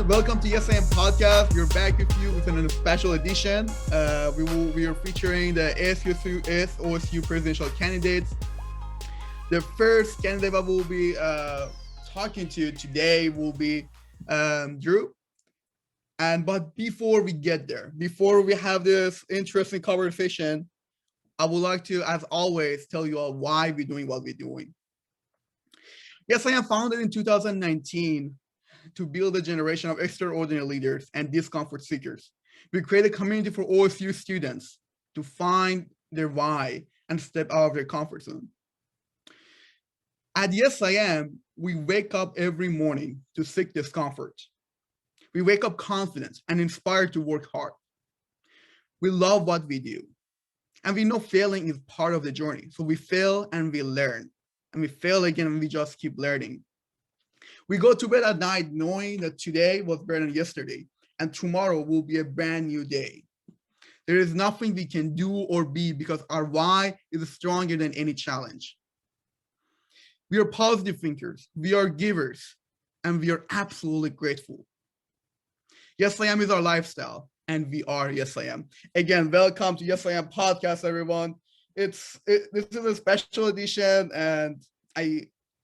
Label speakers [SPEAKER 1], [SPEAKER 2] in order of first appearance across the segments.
[SPEAKER 1] Welcome to Yes I Am podcast. We're back with you with a special edition. We are featuring the ASOSU presidential candidates. The first candidate that we'll be talking to today will be Dhru. But before we get there, before we have this interesting conversation, I would like to, as always, tell you all why we're doing what we're doing. Yes I Am founded in 2019 to build a generation of extraordinary leaders and discomfort seekers. We create a community for OSU students to find their why and step out of their comfort zone. At Yes I Am, we wake up every morning to seek discomfort. We wake up confident and inspired to work hard. We love what we do. And we know failing is part of the journey. So we fail and we learn. And we fail again and we just keep learning. We go to bed at night knowing that today was better than yesterday, and tomorrow will be a brand new day. There is nothing we can do or be because our why is stronger than any challenge. We are positive thinkers, we are givers, and we are absolutely grateful. Yes I Am is our lifestyle, and we are Yes I Am. Again, welcome to Yes I Am podcast, everyone. This is a special edition, and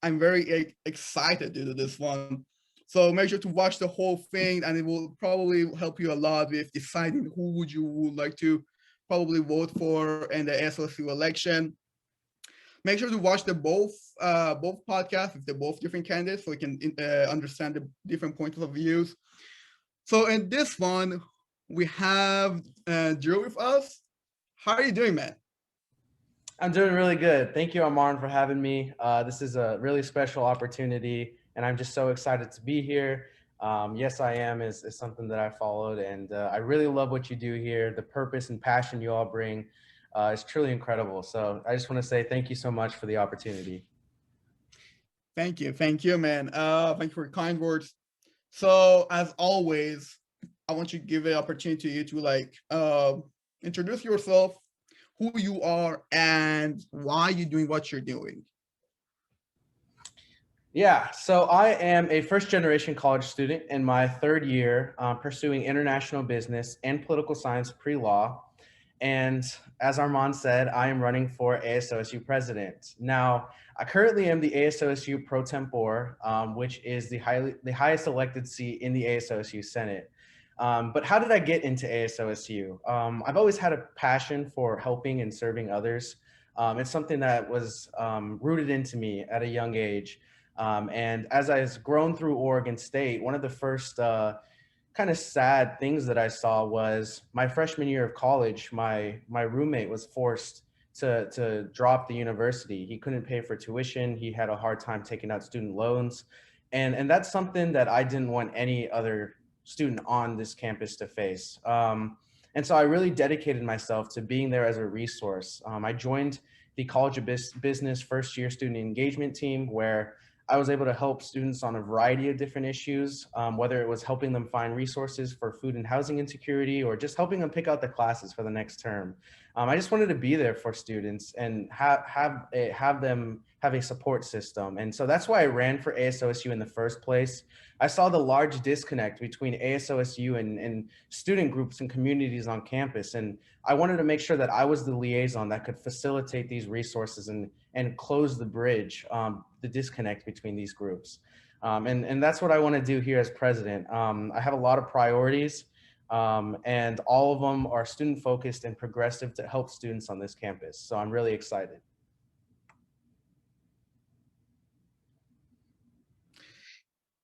[SPEAKER 1] I'm very excited to do this one. So make sure to watch the whole thing, and it will probably help you a lot with deciding who would like to probably vote for in the ASOSU election. Make sure to watch the both podcasts if they're both different candidates, so you can understand the different points of views. So in this one, we have Dhru with us. How are you doing, man?
[SPEAKER 2] I'm doing really good. Thank you, Arman, for having me. This is a really special opportunity, and I'm just so excited to be here. Yes, I Am is something that I followed, and I really love what you do here. The purpose and passion you all bring is truly incredible. So I just want to say thank you so much for the opportunity.
[SPEAKER 1] Thank you, man. Thank you for your kind words. So as always, I want you to give an opportunity to introduce yourself, who you are, and why you're doing what you're doing.
[SPEAKER 2] Yeah, so I am a first-generation college student in my third year, pursuing international business and political science pre-law. And as Arman said, I am running for ASOSU President. Now, I currently am the ASOSU Pro Tempore, which is the highest elected seat in the ASOSU Senate. But how did I get into ASOSU? I've always had a passion for helping and serving others. It's something that was rooted into me at a young age. And as I've grown through Oregon State, one of the first kind of sad things that I saw was my freshman year of college, my roommate was forced to drop the university. He couldn't pay for tuition. He had a hard time taking out student loans. And that's something that I didn't want any other student on this campus to face. And so I really dedicated myself to being there as a resource. I joined the College of Business first year student engagement team, where I was able to help students on a variety of different issues, whether it was helping them find resources for food and housing insecurity, or just helping them pick out the classes for the next term. I just wanted to be there for students and have them have a support system. And so that's why I ran for ASOSU in the first place. I saw the large disconnect between ASOSU and student groups and communities on campus. And I wanted to make sure that I was the liaison that could facilitate these resources and close the bridge, the disconnect between these groups. And that's what I want to do here as president. I have a lot of priorities, and all of them are student focused and progressive to help students on this campus. So I'm really excited.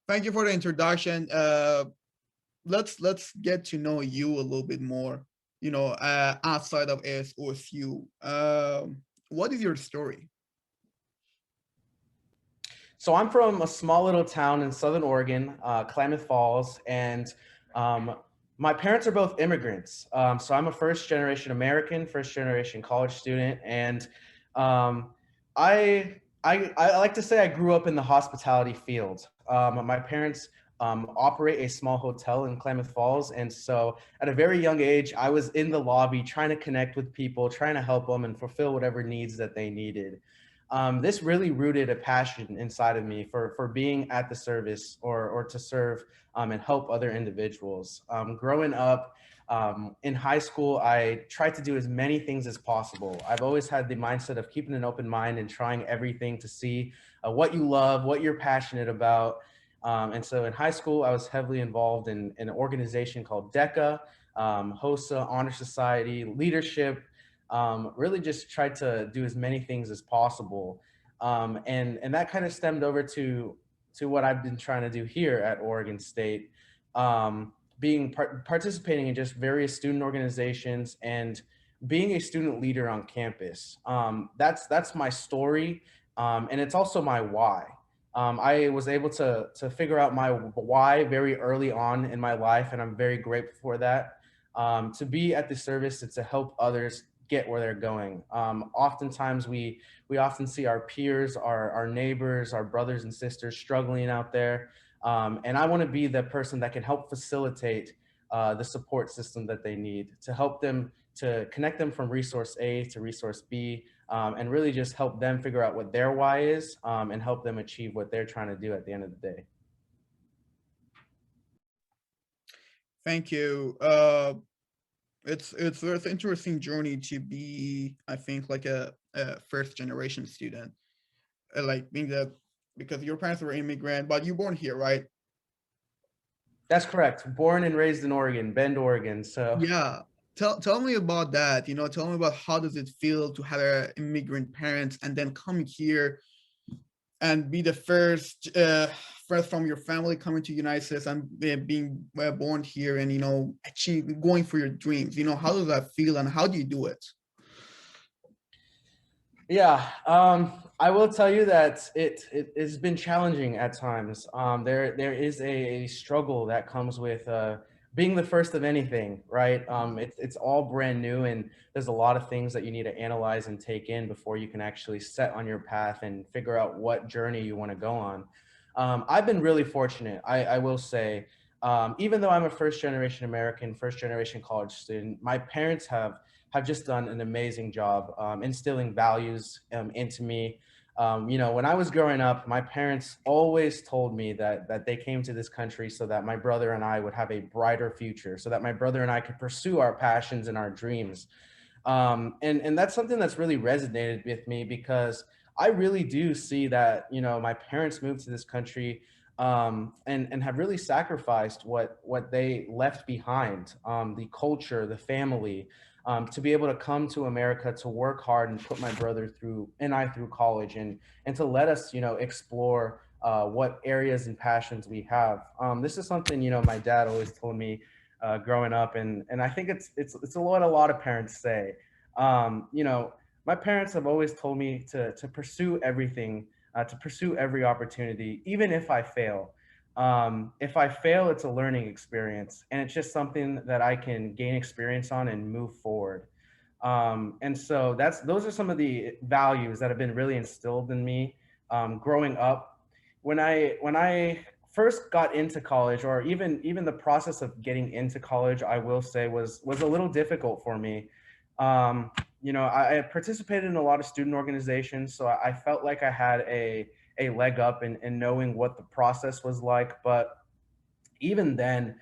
[SPEAKER 1] Thank you for the introduction. Let's get to know you a little bit more, outside of ASOSU. What is your story?
[SPEAKER 2] So I'm from a small little town in Southern Oregon, Klamath Falls, and my parents are both immigrants. So I'm a first generation American, first generation college student. And I like to say I grew up in the hospitality field. My parents operate a small hotel in Klamath Falls. And so at a very young age, I was in the lobby trying to connect with people, trying to help them and fulfill whatever needs that they needed. this really rooted a passion inside of me for being at the service or to serve and help other individuals. Growing up in high school, I tried to do as many things as possible. I've always had the mindset of keeping an open mind and trying everything to see what you love, what you're passionate about. And so in high school, I was heavily involved in an organization called DECA, HOSA, Honor Society, leadership, really just tried to do as many things as possible. And that kind of stemmed over to what I've been trying to do here at Oregon State, participating in just various student organizations and being a student leader on campus. That's my story, and it's also my why. I was able to figure out my why very early on in my life, and I'm very grateful for that. To be at the service and to help others get where they're going. Oftentimes we often see our peers, our neighbors, our brothers and sisters struggling out there. And I want to be the person that can help facilitate the support system that they need to help them, to connect them from resource A to resource B, and really just help them figure out what their why is, and help them achieve what they're trying to do at the end of the day.
[SPEAKER 1] Thank you. It's an interesting journey to be, I think, like a first generation student, like being the, because your parents were immigrant, but you born here, right?
[SPEAKER 2] That's correct. Born and raised in Oregon, Bend, Oregon. So
[SPEAKER 1] Yeah. Tell me about that. Tell me about how does it feel to have immigrant parents and then come here and be the first from your family coming to United States and being born here and going for your dreams. How does that feel and how do you do it?
[SPEAKER 2] Yeah, I will tell you that it has been challenging at times. There is a struggle that comes with being the first of anything, right? It's all brand new, and there's a lot of things that you need to analyze and take in before you can actually set on your path and figure out what journey you want to go on. I've been really fortunate, I will say. Even though I'm a first generation American, first generation college student, my parents have just done an amazing job instilling values into me. When I was growing up, my parents always told me that they came to this country so that my brother and I would have a brighter future, so that my brother and I could pursue our passions and our dreams. And that's something that's really resonated with me, because I really do see that, my parents moved to this country and have really sacrificed what they left behind, the culture, the family, to be able to come to America to work hard and put my brother through college, and to let us, explore what areas and passions we have. This is something, my dad always told me growing up, and I think it's what a lot of parents say. My parents have always told me to pursue everything, to pursue every opportunity, even if I fail. If I fail, it's a learning experience, and it's just something that I can gain experience on and move forward. And so those are some of the values that have been really instilled in me growing up. When I first got into college, or even the process of getting into college, I will say was a little difficult for me. I participated in a lot of student organizations, so I felt like I had a leg up in knowing what the process was like. But even then,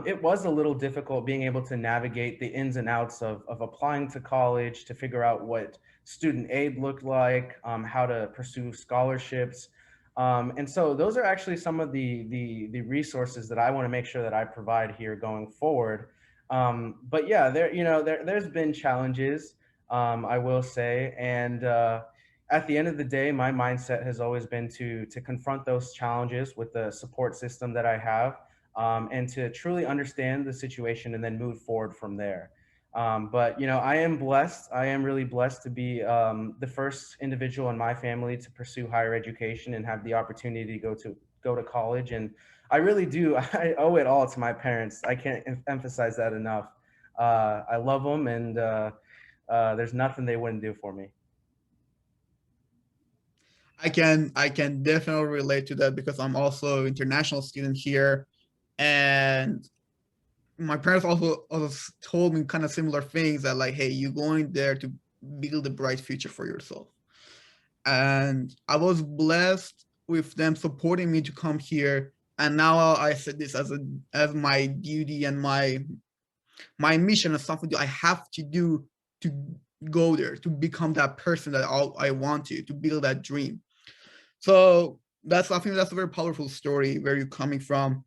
[SPEAKER 2] it was a little difficult being able to navigate the ins and outs of applying to college, to figure out what student aid looked like, how to pursue scholarships. And so those are actually some of the resources that I want to make sure that I provide here going forward. But yeah, there's been challenges, I will say. And at the end of the day, my mindset has always been to confront those challenges with the support system that I have, and to truly understand the situation and then move forward from there. But I am blessed. I am really blessed to be the first individual in my family to pursue higher education and have the opportunity to go to college. And I really do. I owe it all to my parents. I can't emphasize that enough. I love them, and there's nothing they wouldn't do for me.
[SPEAKER 1] I can definitely relate to that, because I'm also an international student here, and my parents also told me kind of similar things, that like, hey, you're going there to build a bright future for yourself. and I was blessed with them supporting me to come here. And now I said this as my duty and my mission, is something that I have to do to go there, to become that person that I want to build that dream. So I think that's a very powerful story where you're coming from.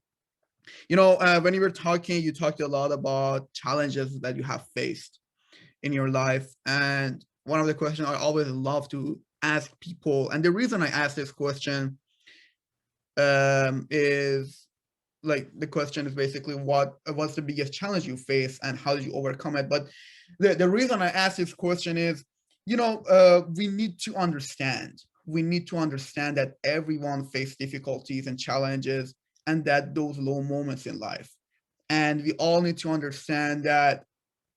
[SPEAKER 1] When you were talking, you talked a lot about challenges that you have faced in your life. And one of the questions I always love to ask people, and the reason I ask this question is, like, the question is basically what's the biggest challenge you face and how did you overcome it. But the reason I ask this question is, we need to understand that everyone faces difficulties and challenges, and that those low moments in life, and we all need to understand that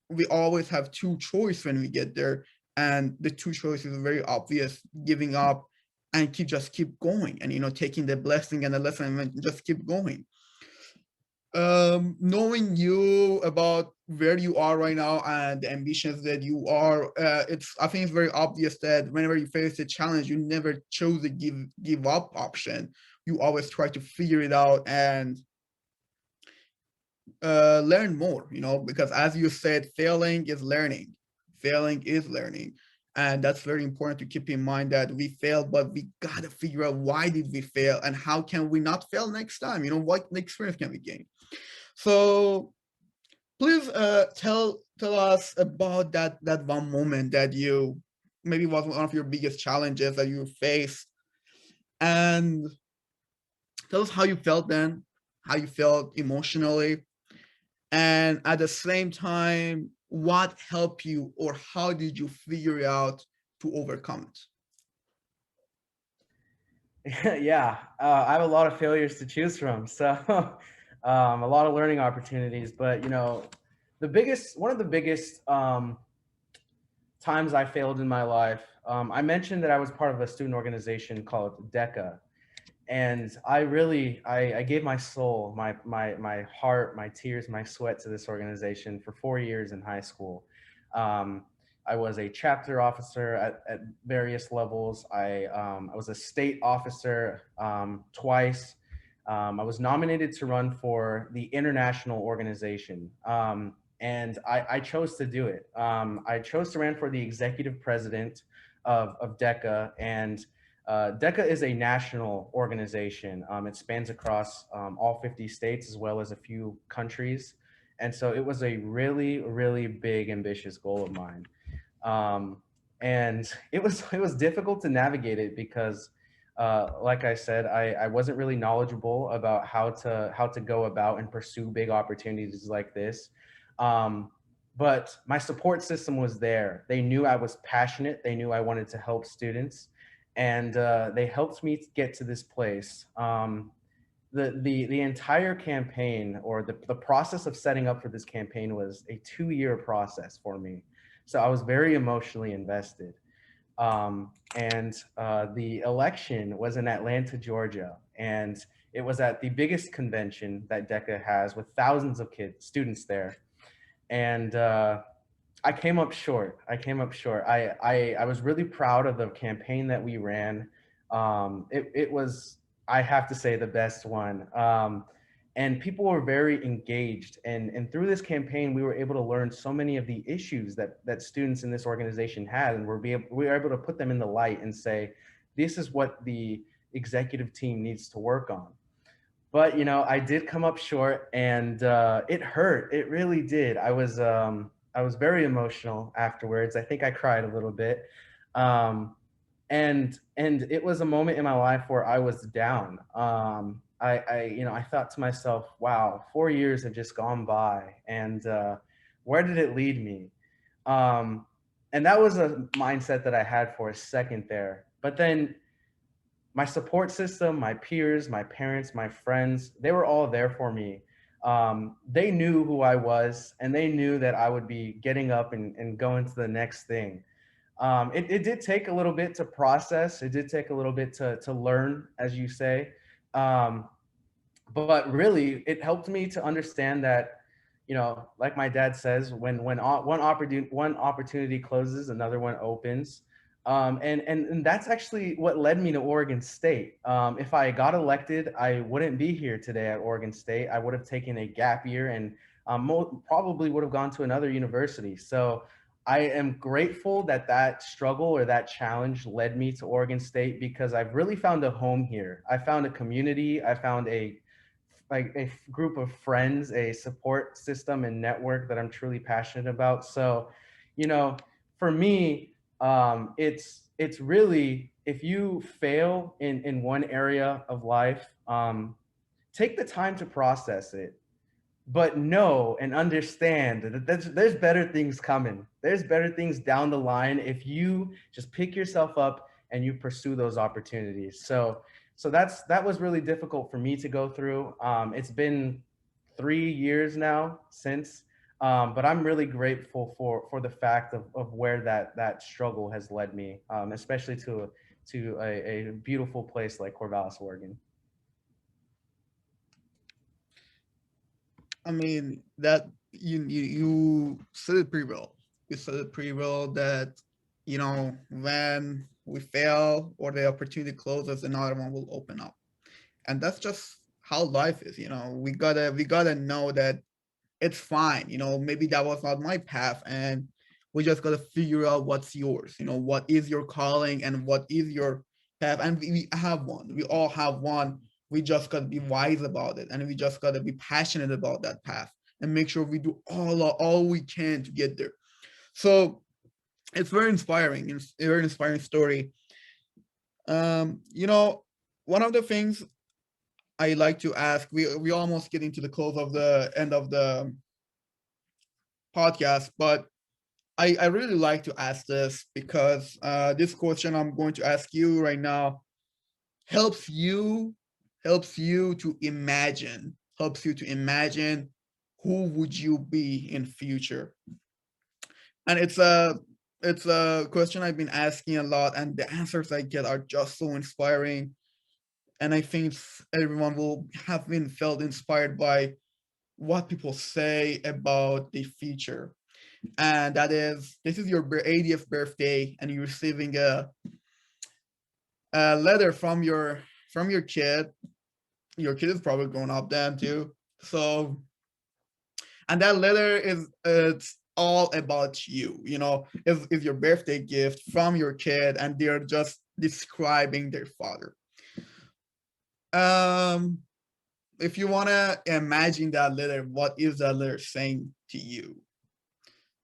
[SPEAKER 1] we always have two choices when we get there, and the two choices are very obvious: giving up and keep going, and taking the blessing and the lesson and just keep going. Knowing you about where you are right now and the ambitions that you are, I think it's very obvious that whenever you face a challenge, you never chose the give up option. You always try to figure it out and learn more, because as you said, failing is learning. And that's very important to keep in mind, that we failed, but we got to figure out why did we fail and how can we not fail next time. What experience can we gain? So please tell us about that one moment that you maybe was one of your biggest challenges that you faced, and tell us how you felt then, how you felt emotionally, and at the same time, what helped you or how did you figure out to overcome
[SPEAKER 2] it. Yeah, I have a lot of failures to choose from, so a lot of learning opportunities. But one of the biggest times I failed in my life, I mentioned that I was part of a student organization called DECA, and I gave my soul, my heart, my tears, my sweat to this organization for 4 years in high school. um, I was a chapter officer at various levels. I was a state officer twice. I was nominated to run for the international organization, and I chose to do it. I chose to run for the executive president of DECA, and DECA is a national organization. It spans across all 50 states as well as a few countries. And so it was a really, really big, ambitious goal of mine. Um, and it was difficult to navigate it because, like I said, I wasn't really knowledgeable about how to go about and pursue big opportunities like this. Um, but my support system was there. They knew I was passionate. They knew I wanted to help students, and they helped me get to this place. The entire campaign, or the process of setting up for this campaign, was a 2-year process for me. So I was very emotionally invested. And the election was in Atlanta, Georgia, and it was at the biggest convention that DECA has, with thousands of students there. And I came up short. I was really proud of the campaign that we ran. It was, I have to say, the best one. And people were very engaged. And through this campaign, we were able to learn so many of the issues that students in this organization had, and we were able to put them in the light and say, this is what the executive team needs to work on. But I did come up short, and it hurt. It really did. I was very emotional afterwards. I think I cried a little bit. Um, and it was a moment in my life where I was down. I thought to myself, wow, 4 years have just gone by, and where did it lead me? Um, and that was a mindset that I had for a second there. But then my support system, my peers, my parents, my friends, they were all there for me. They knew who I was, and they knew that I would be getting up and going to the next thing. It did take a little bit to process. It did take a little bit to learn, as you say. Um, but really, it helped me to understand that, like my dad says, when one opportunity closes, another one opens. And that's actually what led me to Oregon State. If I got elected, I wouldn't be here today at Oregon State. I would have taken a gap year and probably would have gone to another university. So I am grateful that that struggle or that challenge led me to Oregon State, because I've really found a home here. I found a community. I found a group of friends, a support system and network that I'm truly passionate about. So, you know, for me, it's really, if you fail in one area of life, take the time to process it, but know and understand that there's better things coming. There's better things down the line if you just pick yourself up and you pursue those opportunities. So that was really difficult for me to go through. It's been 3 years now since, but I'm really grateful for the fact of where that struggle has led me, especially to a beautiful place like Corvallis, Oregon.
[SPEAKER 1] I mean, that you said it pretty well. You said it pretty well that, when we fail or the opportunity closes, another one will open up. And that's just how life is. We gotta know that it's fine. Maybe that was not my path, and we just gotta figure out what's yours. What is your calling and what is your path. And we have one. We all have one. We just gotta be wise about it, and we just gotta be passionate about that path and make sure we do all we can to get there. So it's very inspiring. It's a very inspiring story. Um, you know, one of the things I like to ask, we almost getting to the close of the end of the podcast, but I really like to ask this because this question I'm going to ask you right now helps you helps you to imagine who would you be in future. And it's a question I've been asking a lot, and the answers I get are just so inspiring. And I think everyone will have been felt inspired by what people say about the future. And that is, this is your 80th birthday, and you're receiving a letter from your kid. Your kid is probably grown up then too. So, and that letter it's all about you. Is your birthday gift from your kid, and they're just describing their father. Um, if you wanna imagine that letter, what is that letter saying to you?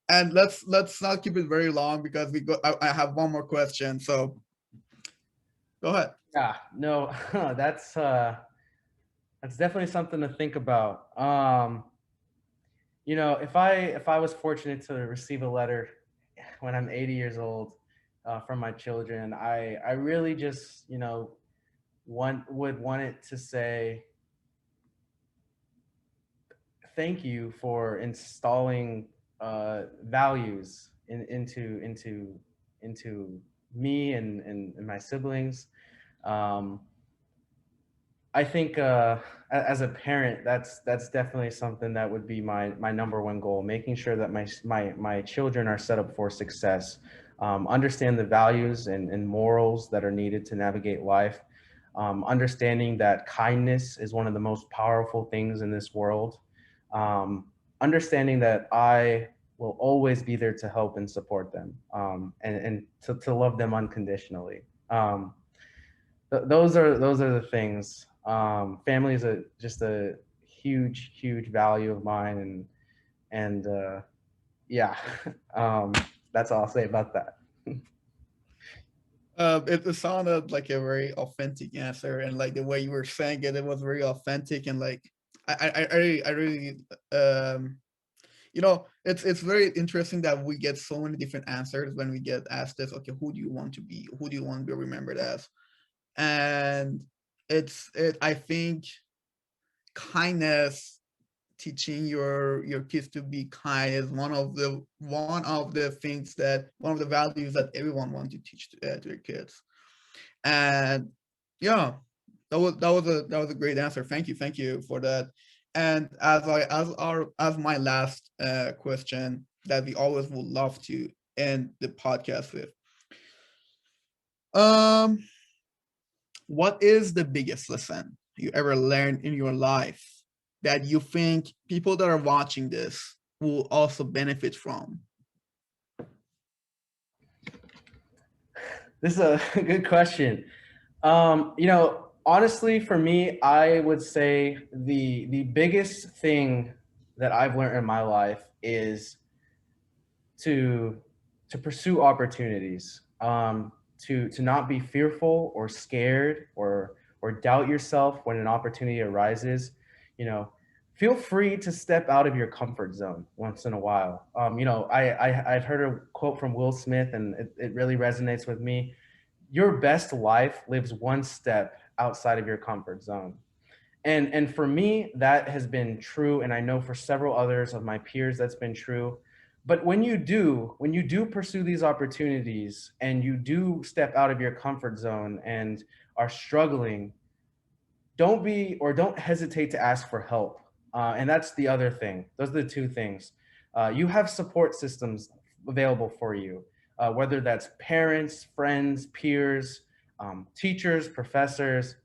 [SPEAKER 1] And let's not keep it very long because I have one more question. So go ahead.
[SPEAKER 2] Yeah, no, that's definitely something to think about. If I was fortunate to receive a letter when I'm 80 years old, from my children, I really just, would want it to say thank you for installing values into me and my siblings. Um, I think, as a parent, that's definitely something that would be my number one goal: making sure that my children are set up for success, understand the values and morals that are needed to navigate life, understanding that kindness is one of the most powerful things in this world, um, understanding that I will always be there to help and support them, and to love them unconditionally. Those are the things. Family is just a huge value of mine, and yeah, um, that's all I'll say about that.
[SPEAKER 1] It sounded like a very authentic answer, and like the way you were saying it, it was very authentic, and like I really it's very interesting that we get so many different answers when we get asked this. Okay, who do you want to be? Who do you want to be remembered as? And I think kindness, teaching your kids to be kind is one of the things that one of the values that everyone wants to teach to their kids. And yeah, that was a great answer. Thank you for that. And as my last question that we always would love to end the podcast with, Um, what is the biggest lesson you ever learned in your life that you think people that are watching this will also benefit from?
[SPEAKER 2] This is a good question. Honestly, for me, I would say the biggest thing that I've learned in my life is to to pursue opportunities, to not be fearful or scared or doubt yourself when an opportunity arises. You know, feel free to step out of your comfort zone once in a while. I've heard a quote from Will Smith, and it really resonates with me. Your best life lives one step outside of your comfort zone. And for me, that has been true, and I know for several others of my peers that's been true. But when you do pursue these opportunities and you do step out of your comfort zone and are struggling, don't hesitate to ask for help. And that's the other thing. Those are the two things. You have support systems available for you, whether that's parents, friends, peers, teachers, professors.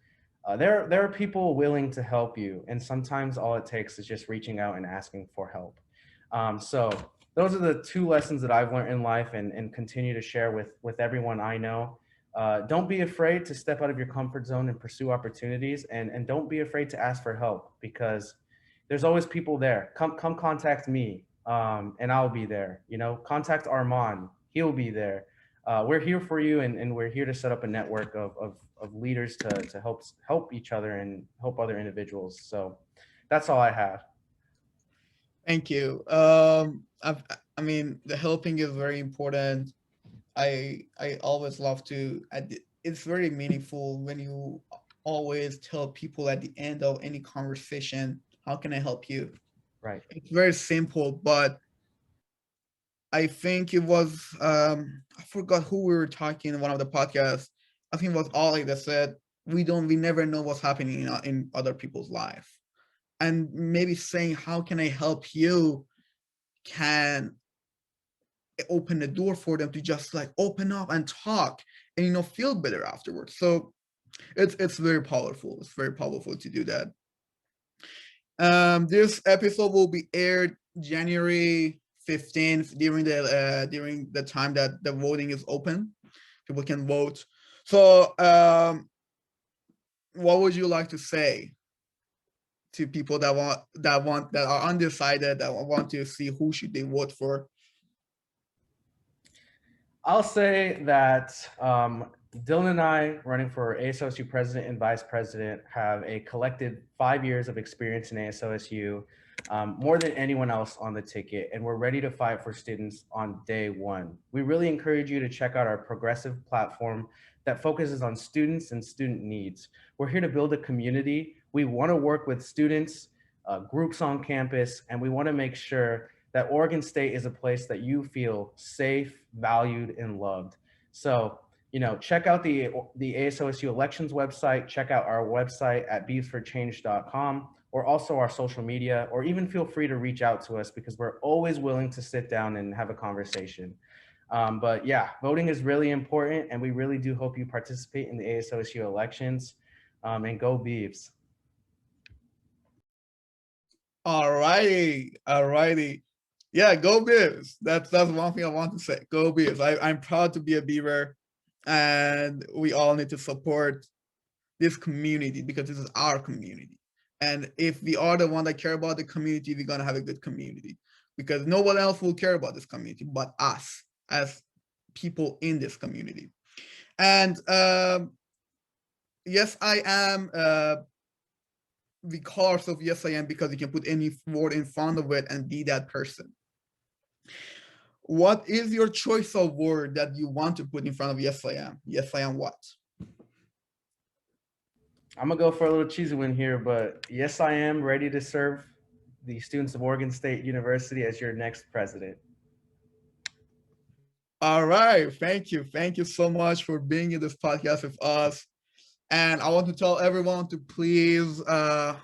[SPEAKER 2] There are people willing to help you, and sometimes all it takes is just reaching out and asking for help. So those are the two lessons that I've learned in life, and continue to share with everyone I know. Don't be afraid to step out of your comfort zone and pursue opportunities, and don't be afraid to ask for help, because there's always people there. Come contact me, and I'll be there. Contact Arman, he'll be there. We're here for you, and we're here to set up a network of leaders to help each other and help other individuals. So that's all I have.
[SPEAKER 1] Thank you. I mean, the helping is very important. I always love to. It's very meaningful when you always tell people at the end of any conversation, "How can I help you?"
[SPEAKER 2] Right.
[SPEAKER 1] It's very simple, but I think it was I forgot who we were talking in one of the podcasts. I think it was Ollie that said we never know what's happening in other people's life, and maybe saying how can I help you can open the door for them to just like open up and talk and feel better afterwards. So it's very powerful. It's very powerful to do that. This episode will be aired January 15th during the time that the voting is open. People can vote. So what would you like to say to people that are undecided, that want to see who should they vote for?
[SPEAKER 2] I'll say that Dylan and I, running for ASOSU President and Vice President, have a collective 5 years of experience in ASOSU, more than anyone else on the ticket, and we're ready to fight for students on day one. We really encourage you to check out our progressive platform that focuses on students and student needs. We're here to build a community. We want to work with students, groups on campus, and we want to make sure that Oregon State is a place that you feel safe, valued, and loved. So, check out the ASOSU elections website, check out our website at beefsforchange.com, or also our social media, or even feel free to reach out to us, because we're always willing to sit down and have a conversation. But yeah, voting is really important, and we really do hope you participate in the ASOSU elections, and go Beavs.
[SPEAKER 1] All righty. Yeah, go Beavs. That's one thing I want to say. Go Beavs. I'm proud to be a Beaver, and we all need to support this community because this is our community. And if we are the one that care about the community, we're gonna have a good community, because no one else will care about this community but us as people in this community. And yes, I am the colors of yes I am, because you can put any word in front of it and be that person. What is your choice of word that you want to put in front of yes I am? Yes I am what?
[SPEAKER 2] I'm gonna go for a little cheesy one here, but yes, I am ready to serve the students of Oregon State University as your next president.
[SPEAKER 1] All right, thank you so much for being in this podcast with us. And I want to tell everyone to please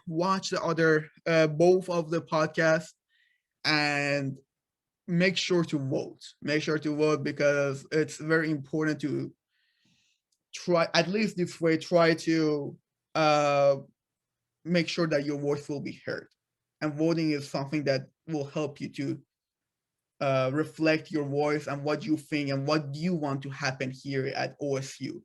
[SPEAKER 1] watch the other both of the podcasts, and make sure to vote. Make sure to vote, because it's very important try, at least this way, try to make sure that your voice will be heard. And voting is something that will help you to reflect your voice and what you think and what you want to happen here at OSU.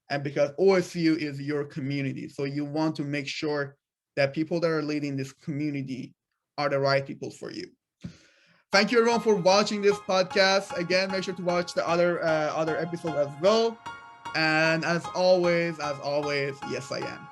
[SPEAKER 1] And because OSU is your community, so you want to make sure that people that are leading this community are the right people for you. Thank you everyone for watching this podcast. Again, make sure to watch the other episodes as well. And as always, yes, I am.